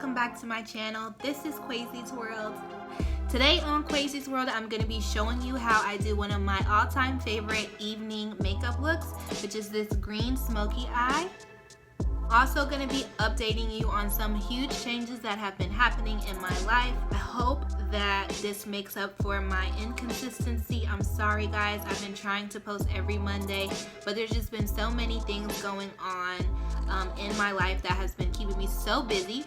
welcome back to my channel. This is Quasi's World. Today on Quasi's World, I'm going to be showing you how I do one of my all-time favorite evening makeup looks, which is this green smoky eye. Also going to be updating you on some huge changes that have been happening in my life. I hope that this makes up for my inconsistency. I'm sorry guys, I've been trying to post every Monday, but there's just been so many things going on in my life that has been keeping me so busy.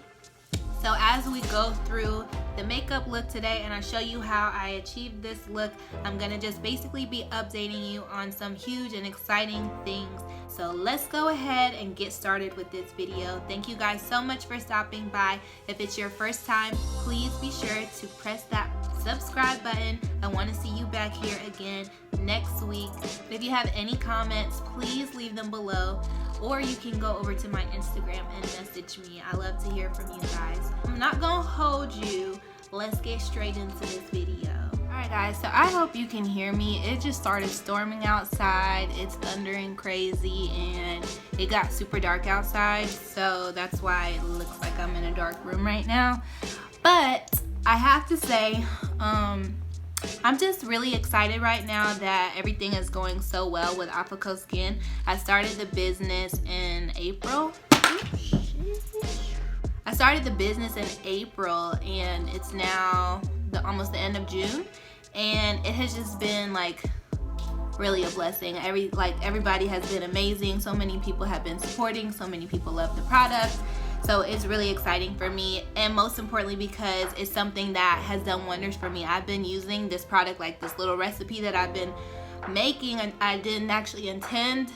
So as we go through the makeup look today and I show you how I achieved this look, I'm gonna just basically be updating you on some huge and exciting things. So let's go ahead and get started with this video. Thank you guys so much for stopping by. If it's your first time, please be sure to press that subscribe button. I want to see you back here again next week. If you have any comments, please leave them below, or you can go over to my Instagram and message me. I love to hear from you guys. I'm not gonna hold you. Let's get straight into this video. Alright guys, so I hope you can hear me. It just started storming outside. It's thundering crazy and it got super dark outside, so that's why it looks like I'm in a dark room right now. But I have to say, I'm just really excited right now that everything is going so well with Aqua Co Skin. I started the business in April. And it's now almost the end of June, and it has just been like really a blessing. Everybody has been amazing. So many people have been supporting, so many people love the product. So it's really exciting for me, and most importantly because it's something that has done wonders for me. I've been using this product, like this little recipe that I've been making, and I didn't actually intend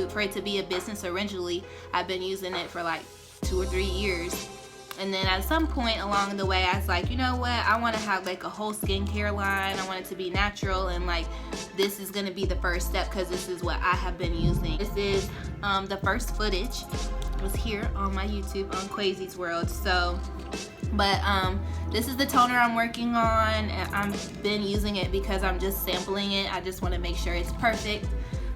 for it to be a business originally. I've been using it for like 2 or 3 years, and then at some point along the way I was like, you know what, I want to have like a whole skincare line. I want it to be natural, and like this is going to be the first step because this is what I have been using. This is the first footage was here on my YouTube on Quasi's World. So this is the toner I'm working on, and I've been using it because I'm just sampling it. I just want to make sure it's perfect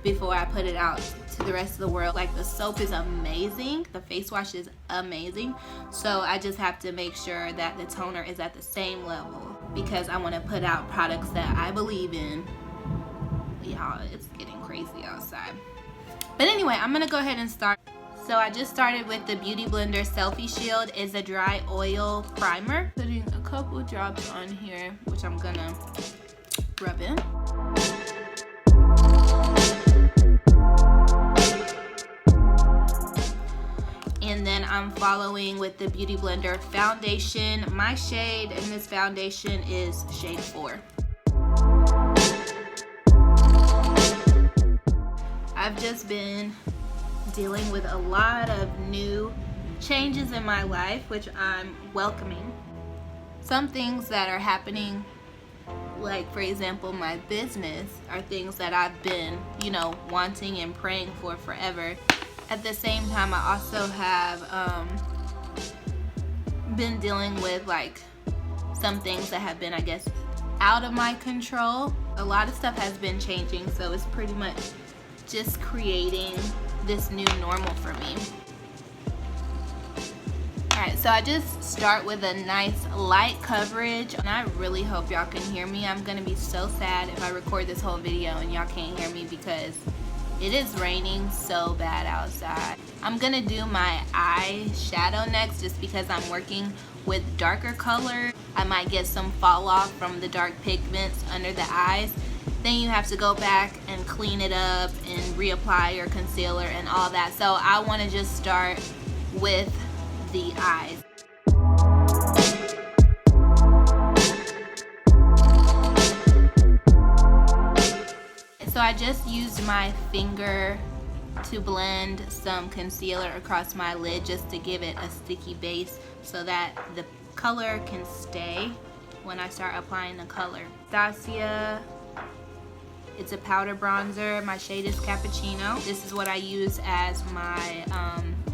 before I put it out to the rest of the world. Like, the soap is amazing, the face wash is amazing, so I just have to make sure that the toner is at the same level because I want to put out products that I believe in. Y'all, it's getting crazy outside. But anyway, I'm gonna go ahead and start. So I just started with the Beauty Blender Selfie Shield. It's a dry oil primer. Putting a couple drops on here, which I'm gonna rub in. And then I'm following with the Beauty Blender Foundation. My shade in this foundation is shade 4. I've just been dealing with a lot of new changes in my life, which I'm welcoming. Some things that are happening, like for example my business, are things that I've been, you know, wanting and praying for forever. At the same time, I also have been dealing with like some things that have been, I guess, out of my control. A lot of stuff has been changing, so it's pretty much just creating this new normal for me. Alright, so I just start with a nice light coverage, and I really hope y'all can hear me. I'm gonna be so sad if I record this whole video and y'all can't hear me because it is raining so bad outside. I'm gonna do my eyeshadow next just because I'm working with darker color. I might get some fall off from the dark pigments under the eyes. Then you have to go back and clean it up and reapply your concealer and all that. So I want to just start with the eyes. So I just used my finger to blend some concealer across my lid just to give it a sticky base so that the color can stay when I start applying the color. Anastasia. It's a powder bronzer. My shade is Cappucino. This is what I use as my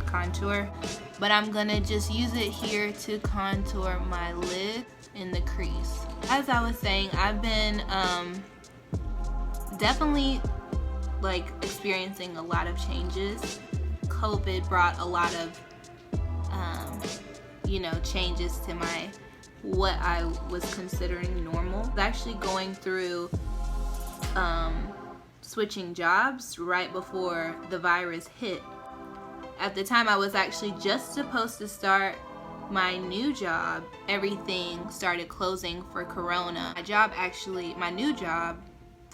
contour, but I'm gonna just use it here to contour my lid in the crease. As I was saying, I've been definitely like experiencing a lot of changes. COVID brought a lot of you know, changes to what I was considering normal. I was actually going through switching jobs right before the virus hit. At the time, I was actually just supposed to start my new job. Everything started closing for Corona. My new job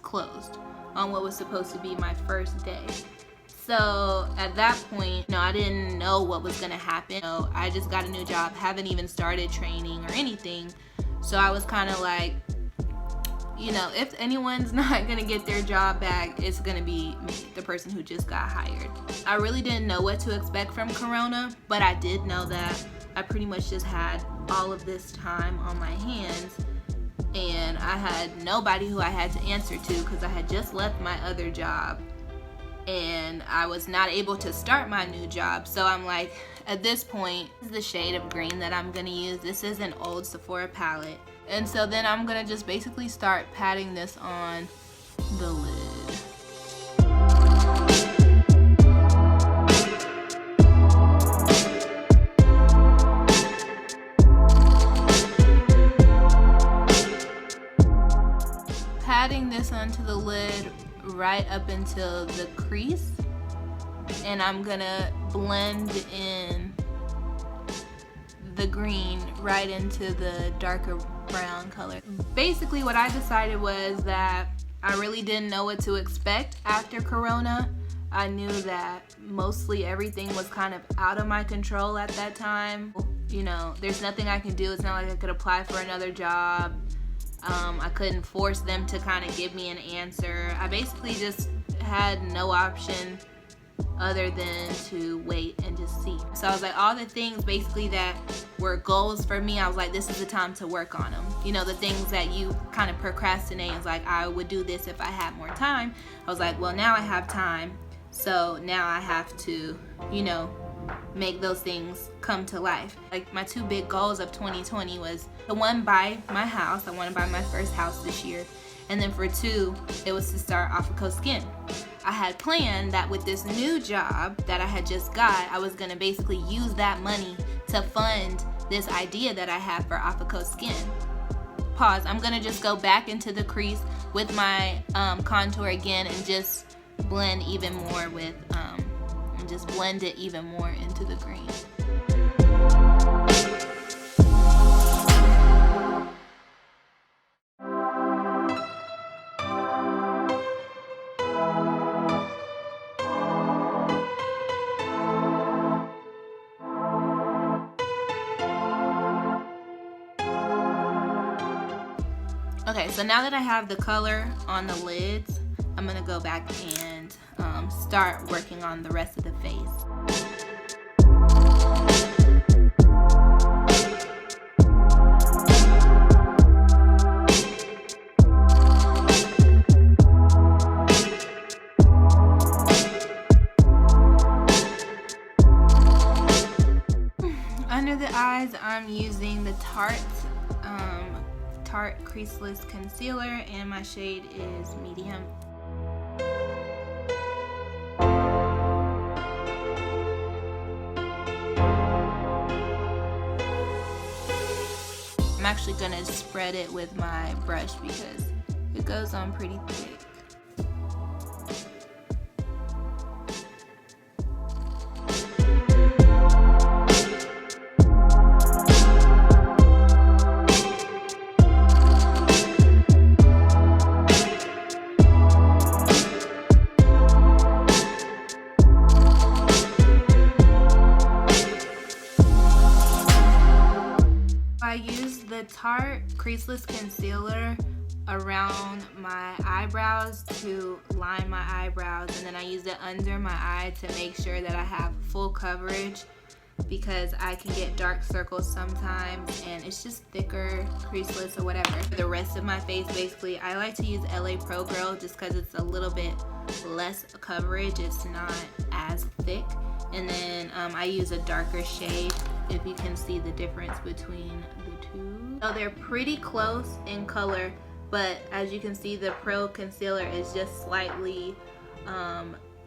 closed on what was supposed to be my first day. So at that point, I didn't know what was gonna happen. I just got a new job, haven't even started training or anything. So I was kind of like, if anyone's not gonna get their job back, it's gonna be me, the person who just got hired. I really didn't know what to expect from Corona, but I did know that I pretty much just had all of this time on my hands, and I had nobody who I had to answer to because I had just left my other job and I was not able to start my new job. So I'm like, at this point, this is the shade of green that I'm gonna use. This is an old Sephora palette. And so then I'm gonna just basically start patting this on the lid. Patting this onto the lid right up until the crease, and I'm gonna blend in the green right into the darker brown color. Basically what I decided was that I really didn't know what to expect after Corona. I knew that mostly everything was kind of out of my control at that time. There's nothing I can do. It's not like I could apply for another job. I couldn't force them to kind of give me an answer. I basically just had no option other than to wait and just see. So I was like, all the things basically that were goals for me, I was like, this is the time to work on them. The things that you kind of procrastinate, is like, I would do this if I had more time. I was like, well, now I have time, so now I have to, make those things come to life. Like, my two big goals of 2020 was, the one, buy my house. I want to buy my first house this year. And then for two, it was to start Aqua Co Skin. I had planned that with this new job that I had just got, I was going to basically use that money to fund this idea that I have for Aqua Co Skin. Pause. I'm going to just go back into the crease with my contour again and just blend even more with, and just blend it even more into the green. Okay, so now that I have the color on the lids, I'm gonna go back and start working on the rest of the face. Under the eyes, I'm using the Tarte Creaseless Concealer, and my shade is medium. I'm actually gonna spread it with my brush because it goes on pretty thick. I used the Tarte Creaseless Concealer around my eyebrows to line my eyebrows, and then I used it under my eye to make sure that I have full coverage, because I can get dark circles sometimes and it's just thicker, creaseless or whatever. For the rest of my face, basically, I like to use LA Pro Girl just because it's a little bit less coverage. It's not as thick. And then I use a darker shade, if you can see the difference between the two. So they're pretty close in color, but as you can see, the Pro Concealer is just slightly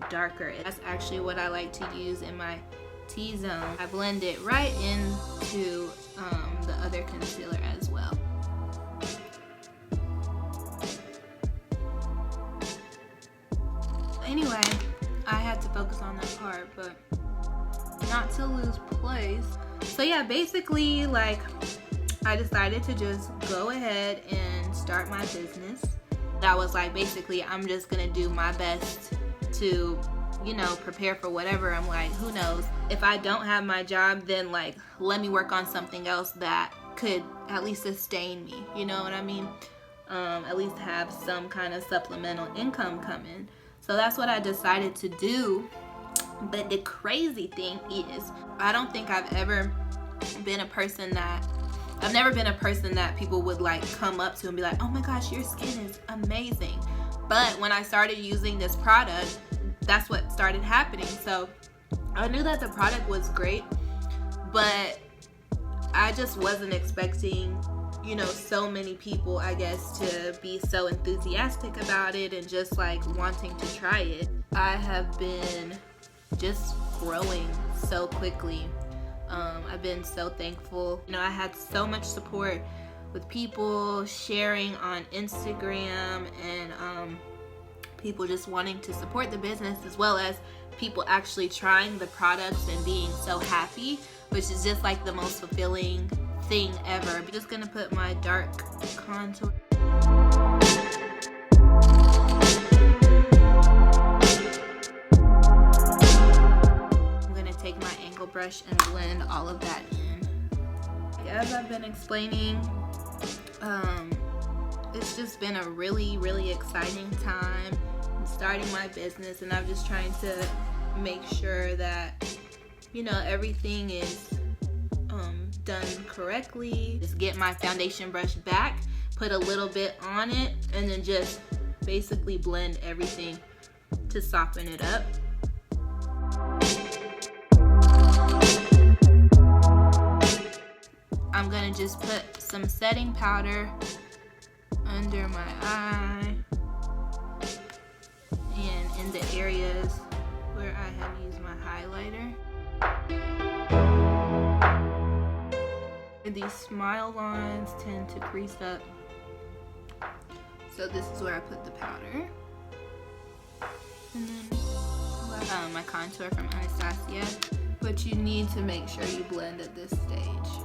darker. That's actually what I like to use in my T-zone. I blend it right into the other concealer as well. Anyway, I had to focus on that part, but not to lose place. So yeah, basically, like, I decided to just go ahead and start my business. That was like, basically, I'm just gonna do my best to, you know, prepare for whatever. I'm like, who knows? If I don't have my job, then like, let me work on something else that could at least sustain me. You know what I mean? At least have some kind of supplemental income coming. So that's what I decided to do. But the crazy thing is, I don't think I've never been a person that people would like come up to and be like, oh my gosh, your skin is amazing. But when I started using this product, that's what started happening. So I knew that the product was great, but I just wasn't expecting, you know, so many people, I guess, to be so enthusiastic about it and just like wanting to try it. I have been just growing so quickly. I've been so thankful. You know, I had so much support with people sharing on Instagram and people just wanting to support the business, as well as people actually trying the products and being so happy, which is just like the most fulfilling thing ever. I'm just gonna put my dark contour. I'm gonna take my angle brush and blend all of that in. As I've been explaining, it's just been a really exciting time. I'm starting my business and I'm just trying to make sure that, you know, everything is done correctly. Just get my foundation brush back, put a little bit on it, and then just basically blend everything to soften it up. I'm gonna just put some setting powder under my eye and in the areas where I have used my highlighter. These smile lines tend to crease up, so this is where I put the powder. And then my contour from Anastasia, but you need to make sure you blend at this stage.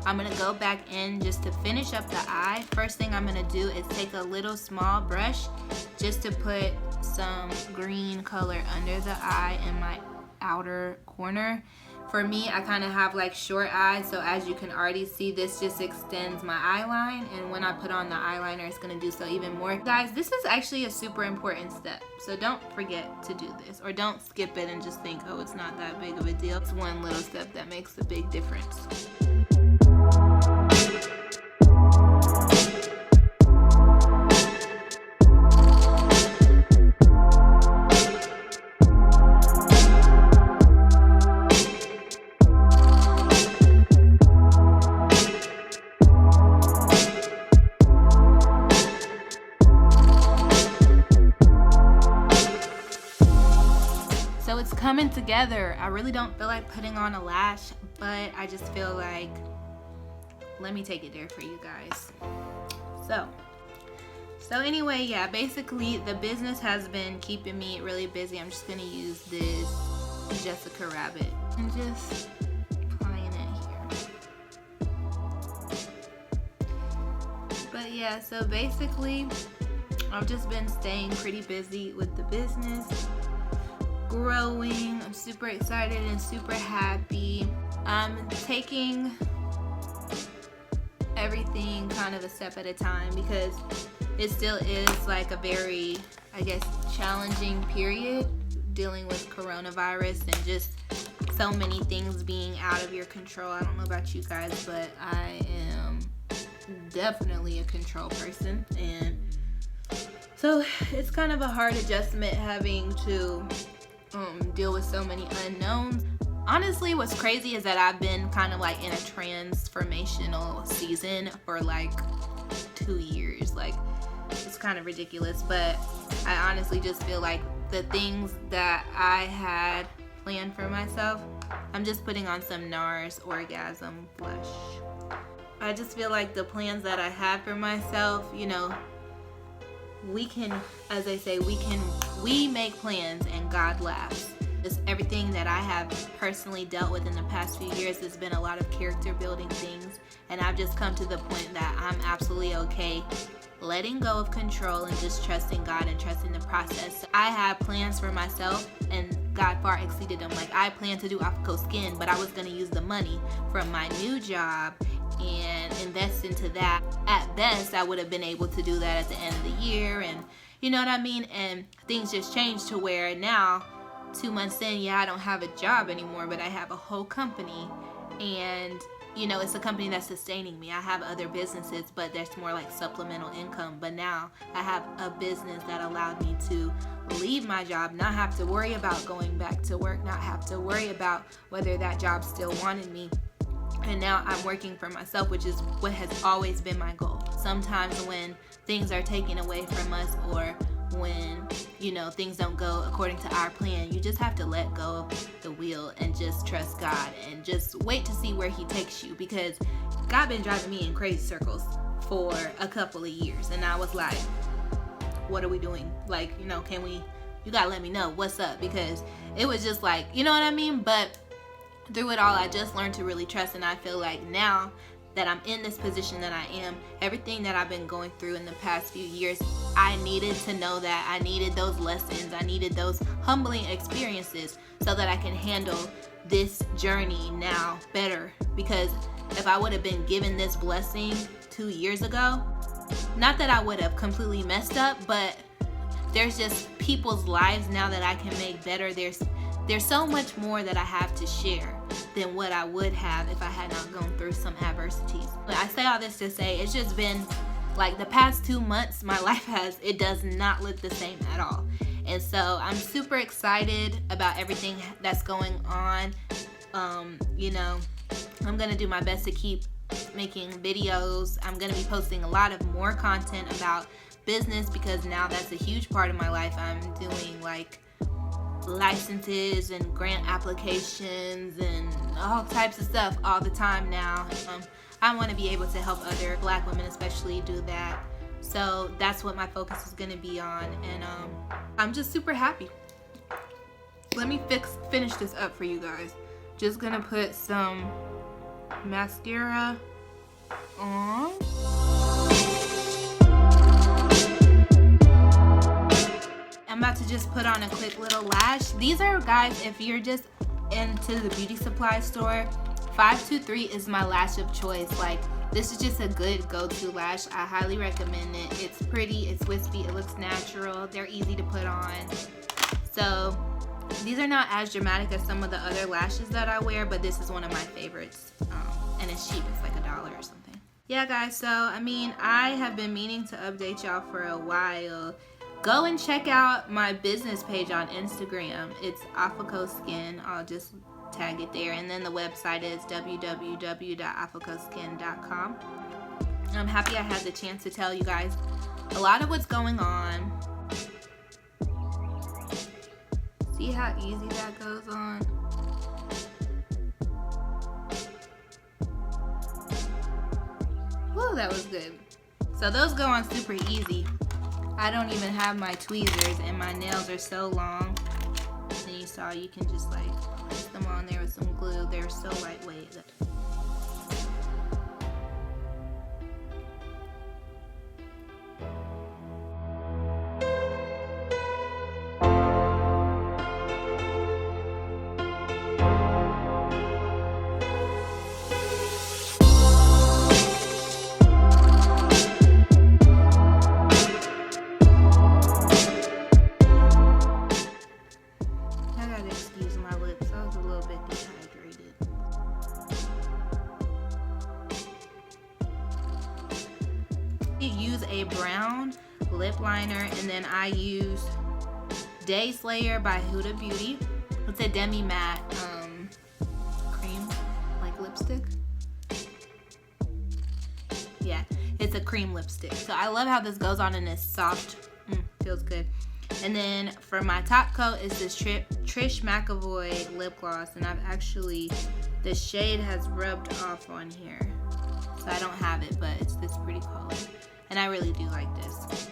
I'm gonna go back in just to finish up the eye. First thing I'm gonna do is take a little small brush just to put some green color under the eye in my outer corner. For me, I kind of have like short eyes, so as you can already see, this just extends my eye line, and when I put on the eyeliner, it's gonna do so even more. Guys, this is actually a super important step, so don't forget to do this, or don't skip it and just think, oh, it's not that big of a deal. It's one little step that makes a big difference. So it's coming together. I really don't feel like putting on a lash, but I just feel like, let me take it there for you guys. So anyway, yeah, basically the business has been keeping me really busy. I'm just gonna use this Jessica Rabbit and just applying it here. But yeah, so basically I've just been staying pretty busy with the business, growing. I'm super excited and super happy. I'm taking everything kind of a step at a time because it still is like a very, I guess, challenging period dealing with coronavirus and just so many things being out of your control. I don't know about you guys, but I am definitely a control person, and so it's kind of a hard adjustment having to deal with so many unknowns. honestly, what's crazy is that I've been kind of like in a transformational season for like 2 years. Like, it's kind of ridiculous, but I honestly just feel like the things that I had planned for myself, I'm just putting on some NARS Orgasm blush. I just feel like the plans that I had for myself, you know, we can, as they say, we make plans and God laughs. Just everything that I have personally dealt with in the past few years has been a lot of character building things, and I've just come to the point that I'm absolutely okay letting go of control and just trusting God and trusting the process. I had plans for myself and God far exceeded them. Like, I planned to do Aqua Co skin, but I was going to use the money from my new job and invest into that. At best, I would have been able to do that at the end of the year, and you know what I mean? And things just changed to where now, 2 months in, yeah, I don't have a job anymore, but I have a whole company, and you know, it's a company that's sustaining me. I have other businesses, but there's more like supplemental income. But now I have a business that allowed me to leave my job, not have to worry about going back to work, not have to worry about whether that job still wanted me. And now I'm working for myself, which is what has always been my goal. Sometimes when things are taken away from us, or when, you know, things don't go according to our plan, you just have to let go of the wheel and just trust God and just wait to see where he takes you, because God been driving me in crazy circles for a couple of years, and I was like, what are we doing? Like, you know, you gotta let me know what's up, because it was just like, you know what I mean? But through it all, I just learned to really trust, and I feel like now that I'm in this position that I am, everything that I've been going through in the past few years, I needed to know that. I needed those lessons. I needed those humbling experiences so that I can handle this journey now better. Because if I would have been given this blessing 2 years ago, not that I would have completely messed up, but there's just people's lives now that I can make better. There's so much more that I have to share than what I would have if I had not gone through some adversities. But I say all this to say, it's just been like the past 2 months, my life it does not look the same at all. And so I'm super excited about everything that's going on. You know, I'm gonna do my best to keep making videos. I'm gonna be posting a lot of more content about business, because now that's a huge part of my life. I'm doing like licenses and grant applications and all types of stuff all the time now. I want to be able to help other Black women especially do that. So that's what my focus is going to be on, and I'm just super happy. Let me finish this up for you guys. Just gonna put some mascara on. I'm about to just put on a quick little lash. These are, guys, if you're just into the beauty supply store, 523 is my lash of choice. Like, this is just a good go-to lash. I highly recommend it. It's pretty, it's wispy, it looks natural, they're easy to put on. So these are not as dramatic as some of the other lashes that I wear, but this is one of my favorites. And it's cheap, it's like $1 or something. Yeah, guys, so I mean, I have been meaning to update y'all for a while. Go and check out my business page on Instagram. It's Aqua Co Skin. I'll just tag it there. And then the website is www.aquacoskin.com. I'm happy I had the chance to tell you guys a lot of what's going on. See how easy that goes on? Woo, that was good. So those go on super easy. I don't even have my tweezers, and my nails are so long. And you saw, you can just like place them on there with some glue. They're so lightweight. Use a brown lip liner, and then I use Day Slayer by Huda Beauty. It's a demi matte lipstick. Yeah, it's a cream lipstick. So I love how this goes on and it's soft. Feels good. And then for my top coat is this Trish McAvoy lip gloss, and I've actually, the shade has rubbed off on here, so I don't have it, but it's this pretty color, and I really do like this.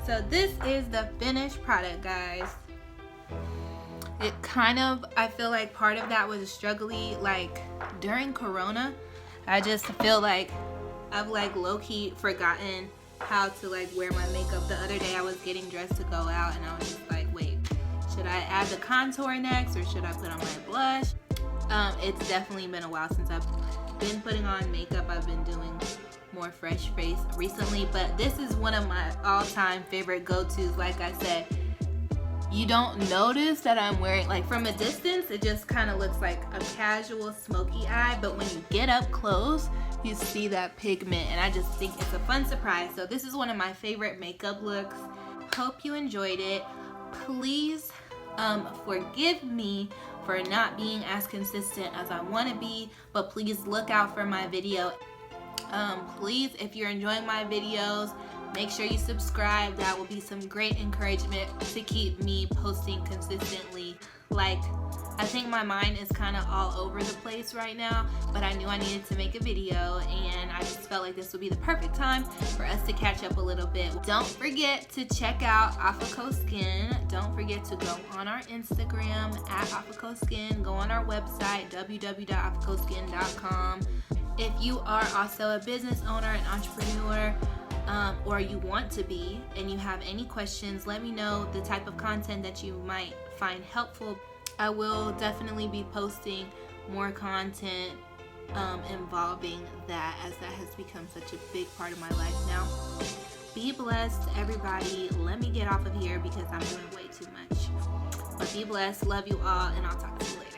So this is the finished product, guys. It kind of, I feel like part of that was struggly, like during Corona. I just feel like I've like low-key forgotten how to like wear my makeup. The other day I was getting dressed to go out and I was just like, wait, should I add the contour next or should I put on my blush? It's definitely been a while since I've been putting on makeup. I've been doing more fresh face recently, but this is one of my all-time favorite go-tos. Like I said, you don't notice that I'm wearing, like from a distance, it just kind of looks like a casual smoky eye, but when you get up close, you see that pigment, and I just think it's a fun surprise. So this is one of my favorite makeup looks. Hope you enjoyed it. Please forgive me for not being as consistent as I want to be, but please look out for my video. Please, if you're enjoying my videos, make sure you subscribe. That will be some great encouragement to keep me posting consistently. Like, I think my mind is kind of all over the place right now, but I knew I needed to make a video, and I just felt like this would be the perfect time for us to catch up a little bit. Don't forget to check out Aqua Co Skin. Don't forget to go on our Instagram at Aqua Co Skin. Go on our website, www.aquacoskin.com. If you are also a business owner, an entrepreneur, or you want to be, and you have any questions, let me know the type of content that you might find helpful. I will definitely be posting more content involving that, as that has become such a big part of my life now. Be blessed, everybody. Let me get off of here because I'm doing way too much. But be blessed. Love you all, and I'll talk to you later.